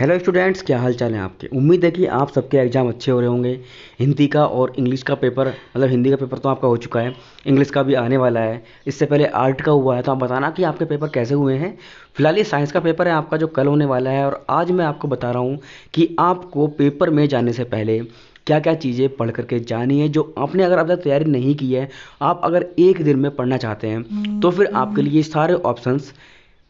Hello students, क्या हाल चाल है आपके। उम्मीद है कि आप सबके एग्ज़ाम अच्छे हो रहे होंगे। हिंदी का और इंग्लिश का पेपर, मतलब हिंदी का पेपर तो आपका हो चुका है, इंग्लिश का भी आने वाला है। इससे पहले आर्ट का हुआ है, तो आप बताना कि आपके पेपर कैसे हुए हैं। फिलहाल ये साइंस का पेपर है आपका, जो कल होने वाला है। और आज मैं आपको बता रहा हूँ कि आपको पेपर में जाने से पहले क्या क्या चीज़ें पढ़ करके जानी है, जो आपने अगर अब तक तैयारी नहीं की है। आप अगर एक दिन में पढ़ना चाहते हैं तो फिर आपके लिए सारे ऑप्शंस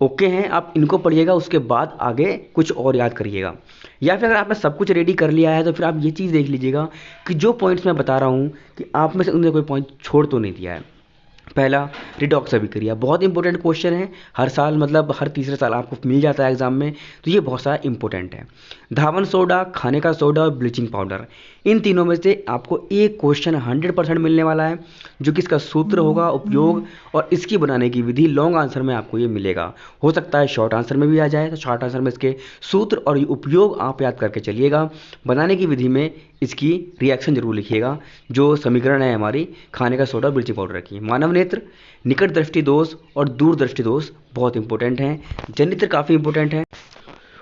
ओके हैं। आप इनको पढ़िएगा, उसके बाद आगे कुछ और याद करिएगा। या फिर अगर आपने सब कुछ रेडी कर लिया है तो फिर आप ये चीज़ देख लीजिएगा कि जो पॉइंट्स मैं बता रहा हूँ कि आप में से उनसे कोई पॉइंट छोड़ तो नहीं दिया है। पहला, रिडॉक्स अभिक्रिया बहुत इंपॉर्टेंट क्वेश्चन है। हर साल, मतलब हर तीसरे साल आपको मिल जाता है एग्जाम में, तो ये बहुत सारा इंपॉर्टेंट है। धावन सोडा, खाने का सोडा और ब्लीचिंग पाउडर, इन तीनों में से आपको एक क्वेश्चन 100% मिलने वाला है, जो कि इसका सूत्र होगा, उपयोग और इसकी बनाने की विधि। लॉन्ग आंसर में आपको ये मिलेगा। हो सकता है शॉर्ट आंसर में भी आ जाए, तो शॉर्ट आंसर में इसके सूत्र और ये उपयोग आप याद करके चलिएगा। बनाने की विधि में इसकी रिएक्शन जरूर लिखिएगा। जो समीकरण है हमारी खाने का सोडा ब्लीचिंग पाउडर की। मानव नेत्र, निकट दृष्टि दोष और दूर दृष्टि दोष बहुत इंपॉर्टेंट हैं। जनित्र काफ़ी इंपॉर्टेंट है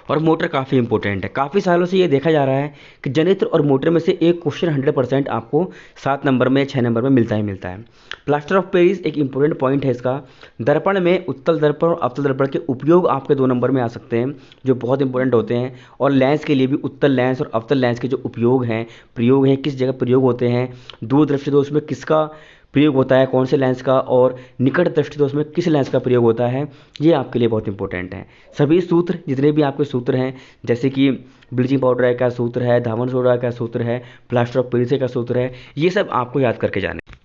और मोटर काफ़ी इंपॉर्टेंट है। काफ़ी सालों से ये देखा जा रहा है कि जनित्र और मोटर में से एक क्वेश्चन 100% आपको 7 नंबर में, 6 नंबर में मिलता ही मिलता है। प्लास्टर ऑफ पेरिस एक इंपॉर्टेंट पॉइंट है इसका। दर्पण में उत्तल दर्पण और अवतल दर्पण के उपयोग आपके 2 नंबर में आ सकते हैं, जो बहुत इंपॉर्टेंट होते हैं। और लेंस के लिए भी उत्तल लेंस और अवतल लेंस के जो उपयोग हैं, प्रयोग हैं, किस जगह प्रयोग होते हैं, दूरदृष्टि दोष में किसका प्रयोग होता है, कौन से लेंस का, और निकट दृष्टि दोष में किस लेंस का प्रयोग होता है, ये आपके लिए बहुत इंपॉर्टेंट है। सभी सूत्र, जितने भी आपके सूत्र हैं, जैसे कि ब्लीचिंग पाउडर है क्या सूत्र है, धावन सोडा का सूत्र है, प्लास्टर ऑफ पेरिस का सूत्र है, ये सब आपको याद करके जाने।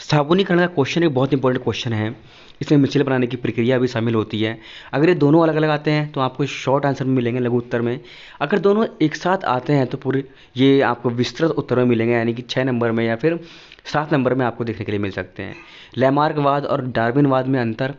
साबुनीकरण का क्वेश्चन एक बहुत इंपॉर्टेंट क्वेश्चन है। इसमें मिश्रण बनाने की प्रक्रिया भी शामिल होती है। अगर ये दोनों अलग अलग आते हैं तो आपको शॉर्ट आंसर में मिलेंगे, लघु उत्तर में। अगर दोनों एक साथ आते हैं तो पूरे ये आपको विस्तृत उत्तर में मिलेंगे, यानी कि 6 नंबर में या फिर 7 नंबर में आपको देखने के लिए मिल सकते हैं। लैमार्कवाद और डार्विनवाद में अंतर,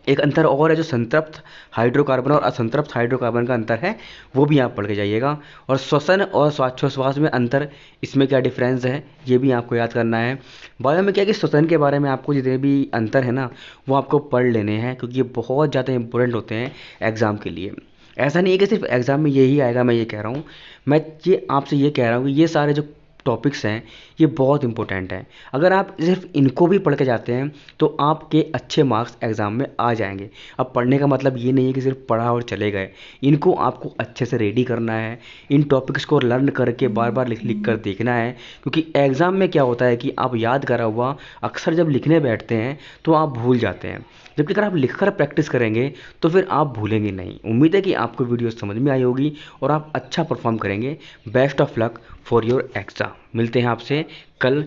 एक अंतर और है, जो संतृप्त हाइड्रोकार्बन और असंतृप्त हाइड्रोकार्बन का अंतर है, वो भी आप पढ़ के जाइएगा। और श्वसन और श्वासोच्छ्वास में अंतर, इसमें क्या डिफरेंस है, ये भी आपको याद करना है। बायो में क्या है कि श्वसन के बारे में आपको जितने भी अंतर है ना, वो आपको पढ़ लेने हैं, क्योंकि ये बहुत ज़्यादा इंपॉर्टेंट होते हैं एग्ज़ाम के लिए। ऐसा नहीं है कि सिर्फ एग्ज़ाम में यही आएगा, मैं ये कह रहा हूँ। मैं ये आपसे ये कह रहा हूँ कि ये सारे जो टॉपिक्स हैं ये बहुत इंपॉर्टेंट हैं। अगर आप सिर्फ इनको भी पढ़ के जाते हैं तो आपके अच्छे मार्क्स एग्ज़ाम में आ जाएंगे। अब पढ़ने का मतलब ये नहीं है कि सिर्फ पढ़ा और चले गए, इनको आपको अच्छे से रेडी करना है। इन टॉपिक्स को लर्न करके बार बार लिख लिख कर देखना है, क्योंकि एग्ज़ाम में क्या होता है कि आप याद करा हुआ अक्सर जब लिखने बैठते हैं तो आप भूल जाते हैं, जबकि अगर आप लिखकर प्रैक्टिस करेंगे तो फिर आप भूलेंगे नहीं। उम्मीद है कि आपको वीडियो समझ में आई होगी और आप अच्छा परफॉर्म करेंगे। Best of luck for your exam. मिलते हैं आपसे कल।